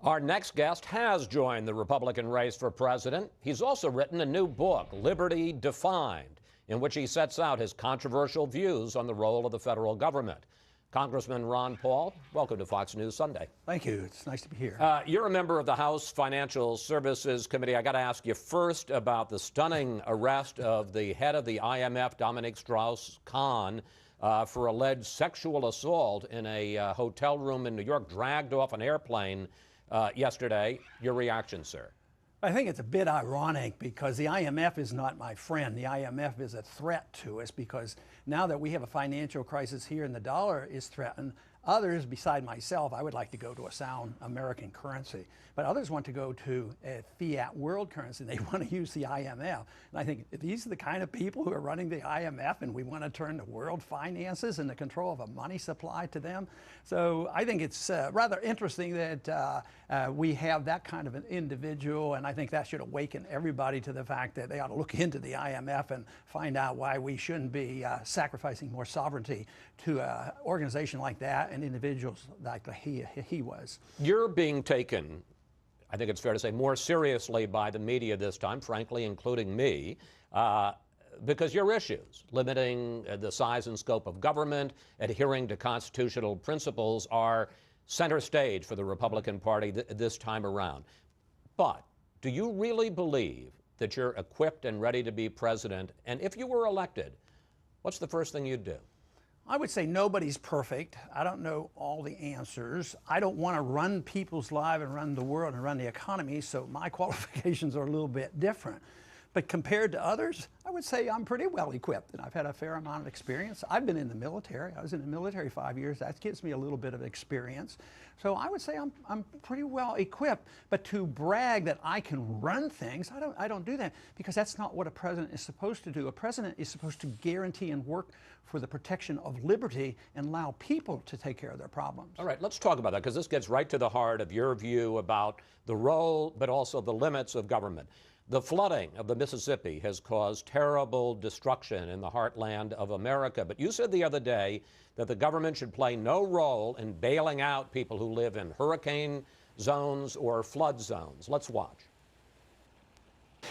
Our next guest has joined the Republican race for president. He's also written a new book, Liberty Defined, in which he sets out his controversial views on the role of the federal government. Congressman Ron Paul, welcome to Fox News Sunday. Thank you. It's nice to be here. You're a member of the House Financial Services Committee. I got to ask you first about the stunning arrest of the head of the IMF, Dominique Strauss-Kahn, for alleged sexual assault in a hotel room in New York, dragged off an airplane yesterday. Your reaction, sir? I think it's a bit ironic because the IMF is not my friend. The IMF is a threat to us because now that we have a financial crisis here and the dollar is threatened, others beside myself, I would like to go to a sound American currency, but others want to go to a fiat world currency. They want to use the IMF. And I think these are the kind of people who are running the IMF, and we want to turn the world finances and the control of a money supply to them. So I think it's rather interesting that we have that kind of an individual, and I think that should awaken everybody to the fact that they ought to look into the IMF and find out why we shouldn't be sacrificing more sovereignty to an organization like that and individuals like he was. You're being taken, I think it's fair to say, more seriously by the media this time, frankly, including me, because your issues, limiting the size and scope of government, adhering to constitutional principles, are center stage for the Republican Party this time around. But do you really believe that you're equipped and ready to be president? And if you were elected, what's the first thing you'd do? I would say nobody's perfect. I don't know all the answers. I don't want to run people's lives and run the world and run the economy, so my qualifications are a little bit different. But compared to others, I would say I'm pretty well equipped, and I've had a fair amount of experience. I've been in the military. I was in the military 5 years. That gives me a little bit of experience. So I would say I'm pretty well equipped. But to brag that I can run things, I don't do that, because that's not what a president is supposed to do. A president is supposed to guarantee and work for the protection of liberty and allow people to take care of their problems. All right, let's talk about that, because this gets right to the heart of your view about the role, but also the limits of government. The flooding of the Mississippi has caused terrible destruction in the heartland of America. But you said the other day that the government should play no role in bailing out people who live in hurricane zones or flood zones. Let's watch.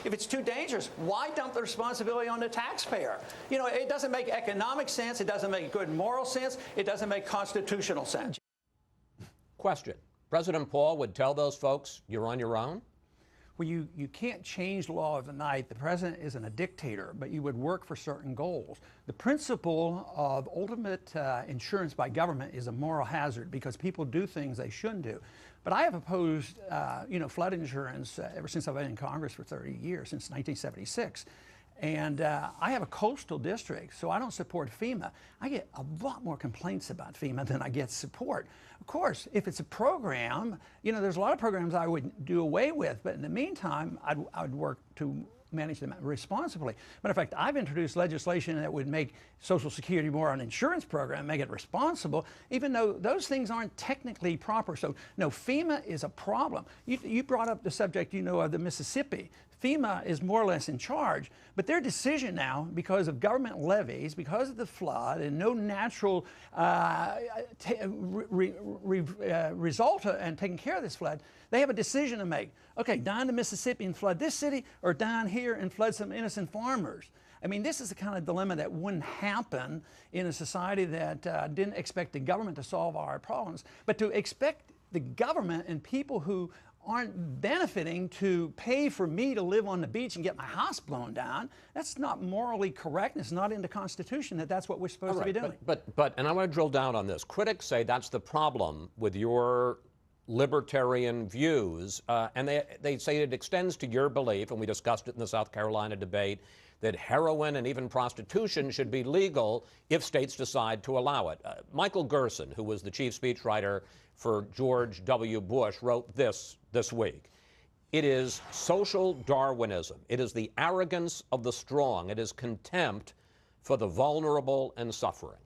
If it's too dangerous, why dump the responsibility on the taxpayer? You know, it doesn't make economic sense. It doesn't make good moral sense. It doesn't make constitutional sense. Question. President Paul would tell those folks you're on your own? Well, you can't change the law of the night. The president isn't a dictator, but you would work for certain goals. The principle of ultimate insurance by government is a moral hazard because people do things they shouldn't do. But I have opposed, flood insurance ever since I've been in Congress for 30 years, since 1976. And I have a coastal district, so I don't support FEMA. I get a lot more complaints about FEMA than I get support. Of course, if it's a program, there's a lot of programs I would do away with, but in the meantime, I'd work to manage them responsibly. Matter of fact, I've introduced legislation that would make Social Security more an insurance program, make it responsible, even though those things aren't technically proper. So, no, FEMA is a problem. You brought up the subject, of the Mississippi. FEMA is more or less in charge, but their decision now, because of government levies, because of the flood, and no natural result in taking care of this flood, they have a decision to make. Okay, down the Mississippi and flood this city, or down here and flood some innocent farmers. I mean, this is the kind of dilemma that wouldn't happen in a society that didn't expect the government to solve our problems, but to expect the government and people who aren't benefiting to pay for me to live on the beach and get my house blown down. That's not morally correct. It's not in the Constitution that's what we're supposed to be doing. But and I want to drill down on this. Critics say that's the problem with your libertarian views, and they say it extends to your belief, and we discussed it in the South Carolina debate, that heroin and even prostitution should be legal if states decide to allow it. Michael Gerson, who was the chief speechwriter for George W. Bush, wrote this week. It is social Darwinism. It is the arrogance of the strong. It is contempt for the vulnerable and suffering.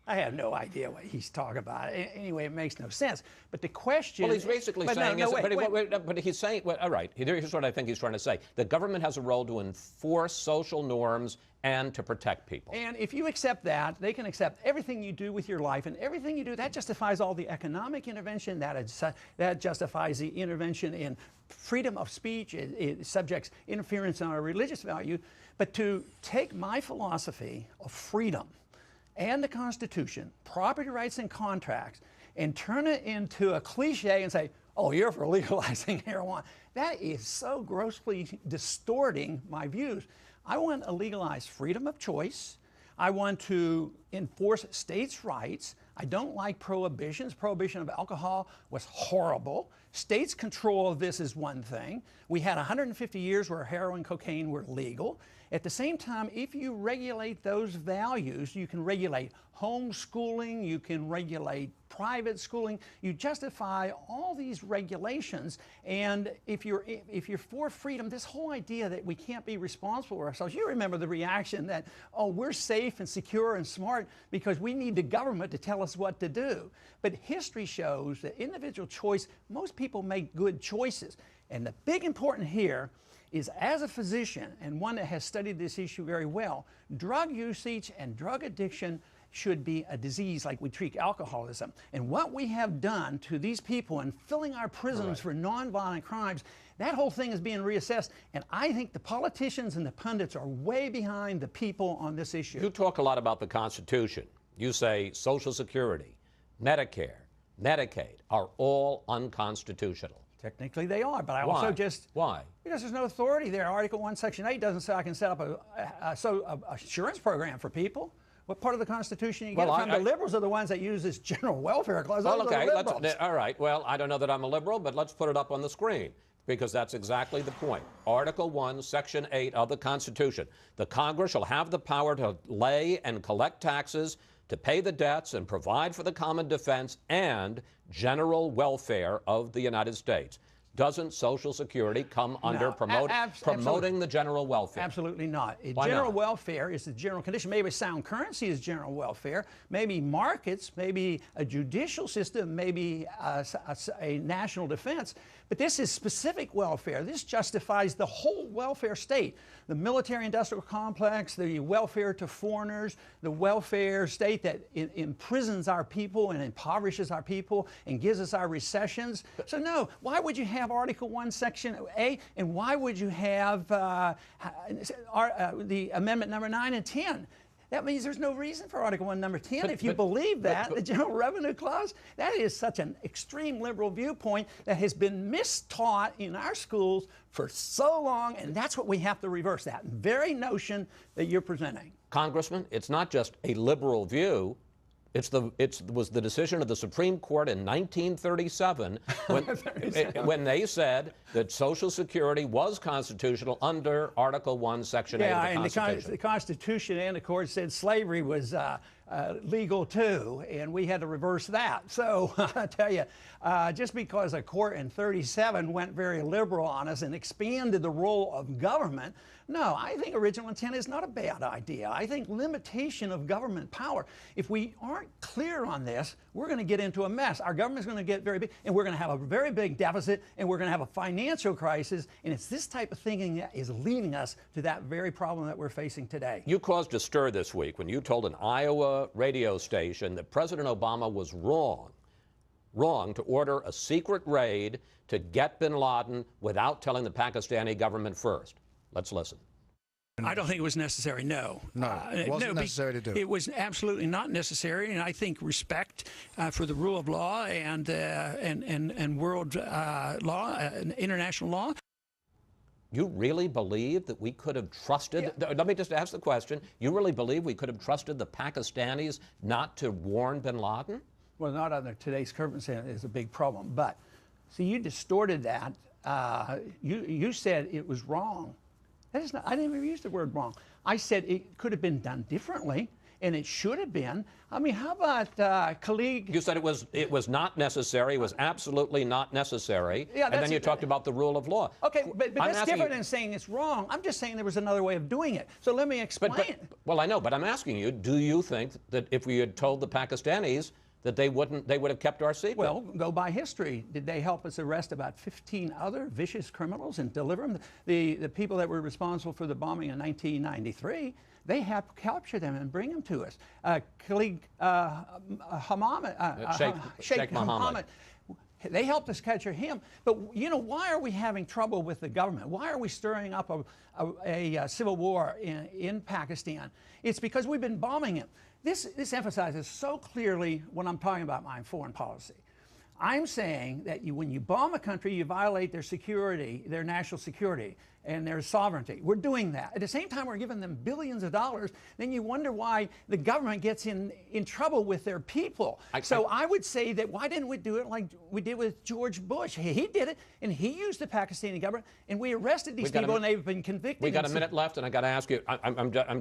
I have no idea what he's talking about. Anyway, it makes no sense. But the question... Well, he's basically saying... But he's saying... Well, all right, here's what I think he's trying to say. The government has a role to enforce social norms and to protect people. And if you accept that, they can accept everything you do with your life, and everything you do, that justifies all the economic intervention, that justifies the intervention in freedom of speech, it subjects interference in our religious value. But to take my philosophy of freedom and the Constitution, property rights and contracts, and turn it into a cliche and say, oh, you're for legalizing marijuana, that is so grossly distorting my views. I want to legalize freedom of choice. I want to enforce states' rights. I don't like prohibitions. Prohibition of alcohol was horrible. States' control of this is one thing. We had 150 years where heroin, cocaine were legal. At the same time, if you regulate those values, you can regulate homeschooling, you can regulate private schooling, you justify all these regulations. And if you're for freedom, this whole idea that we can't be responsible for ourselves, you remember the reaction that, oh, we're safe and secure and smart because we need the government to tell us what to do. But history shows that individual choice, most people make good choices. And the big important here is, as a physician and one that has studied this issue very well, drug usage and drug addiction should be a disease like we treat alcoholism. And what we have done to these people in filling our prisons for nonviolent crimes, that whole thing is being reassessed. And I think the politicians and the pundits are way behind the people on this issue. You talk a lot about the Constitution. You say Social Security, Medicare, Medicaid are all unconstitutional. Technically they are, but I Why? also just... Why? Because there's no authority there. Article 1, Section 8 doesn't say I can set up a insurance program for people. What part of the Constitution you get from? The liberals are the ones that use this general welfare clause. Well, okay, all right. Well, I don't know that I'm a liberal, but let's put it up on the screen, because that's exactly the point. Article 1, Section 8 of the Constitution. The Congress shall have the power to lay and collect taxes, to pay the debts and provide for the common defense and general welfare of the United States. Doesn't Social Security come under promoting the general welfare? Absolutely not. Why general not? welfare is the general condition. Maybe sound currency is general welfare. Maybe markets, maybe a judicial system, maybe a national defense. But this is specific welfare. This justifies the whole welfare state. The military-industrial complex, the welfare to foreigners, the welfare state that imprisons our people and impoverishes our people and gives us our recessions. So no, why would you have Article 1, Section 8, and why would you have the Amendment number 9 and 10? That means there's no reason for Article 1, number 10. If you believe that, the General Revenue Clause, that is such an extreme liberal viewpoint that has been mistaught in our schools for so long, and that's what we have to reverse, that very notion that you're presenting. Congressman, it's not just a liberal view. It was the decision of the Supreme Court in 1937 when they said that Social Security was constitutional under Article 1, Section 8 of the Constitution. And the Constitution and the court said slavery was legal too, and we had to reverse that. So I tell you, just because a court in 37 went very liberal on us and expanded the role of government, no, I think original intent is not a bad idea. I think limitation of government power, if we aren't clear on this, we're going to get into a mess. Our government's going to get very big, and we're going to have a very big deficit, and we're going to have a financial crisis, and it's this type of thinking that is leading us to that very problem that we're facing today. You caused a stir this week when you told an Iowa radio station that President Obama was wrong to order a secret raid to get bin Laden without telling the Pakistani government first. Let's listen. I don't think it was necessary, no. No, it wasn't necessary to do. It was absolutely not necessary, and I think respect for the rule of law and world law, international law. You really believe that we could have trusted, let me just ask the question, you really believe we could have trusted the Pakistanis not to warn bin Laden? Well, not under today's circumstances is a big problem, but see, you distorted that. You said it was wrong. That is not, I didn't even use the word wrong. I said it could have been done differently. and it should have been. I mean, how about colleague? You said it was not necessary. It was absolutely not necessary. Yeah, and then you talked about the rule of law. Okay, but that's different than saying it's wrong. I'm just saying there was another way of doing it. So let me explain. Well, I know, but I'm asking you, do you think that if we had told the Pakistanis that they would have kept our secret? Well, go by history. Did they help us arrest about 15 other vicious criminals and deliver them? The people that were responsible for the bombing in 1993, they have captured them and bring them to us. Colleague Sheikh Mohammed. They helped us capture him. But, you know, why are we having trouble with the government? Why are we stirring up a civil war in Pakistan? It's because we've been bombing him. This emphasizes so clearly what I'm talking about my foreign policy. I'm saying that when you bomb a country, you violate their security, their national security, and their sovereignty. We're doing that. At the same time, we're giving them billions of dollars. Then you wonder why the government gets in trouble with their people. I would say that why didn't we do it like we did with George Bush? He did it, and he used the Pakistani government, and we arrested these people, and they've been convicted. We got a minute left, and I got to ask you. I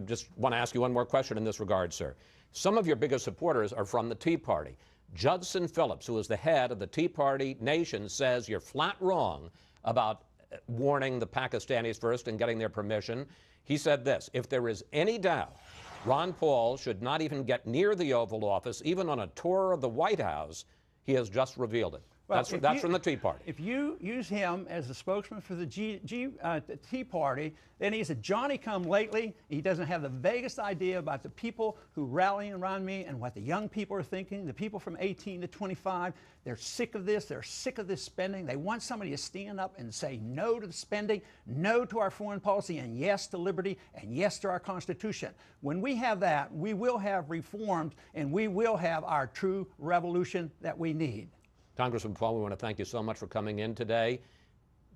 just want to ask you one more question in this regard, sir. Some of your biggest supporters are from the Tea Party. Judson Phillips, who is the head of the Tea Party nation, says you're flat wrong about warning the Pakistanis first and getting their permission. He said this: if there is any doubt, Ron Paul should not even get near the Oval Office, even on a tour of the White House. He has just revealed it. Well, that's from the Tea Party. If you use him as a spokesman for the Tea Party, then he's a Johnny-come-lately. He doesn't have the vaguest idea about the people who rally around me and what the young people are thinking, the people from 18 to 25. They're sick of this. They're sick of this spending. They want somebody to stand up and say no to the spending, no to our foreign policy, and yes to liberty, and yes to our Constitution. When we have that, we will have reformed, and we will have our true revolution that we need. Congressman Paul, we want to thank you so much for coming in today.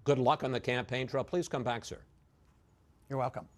Good luck on the campaign trail. Please come back, sir. You're welcome.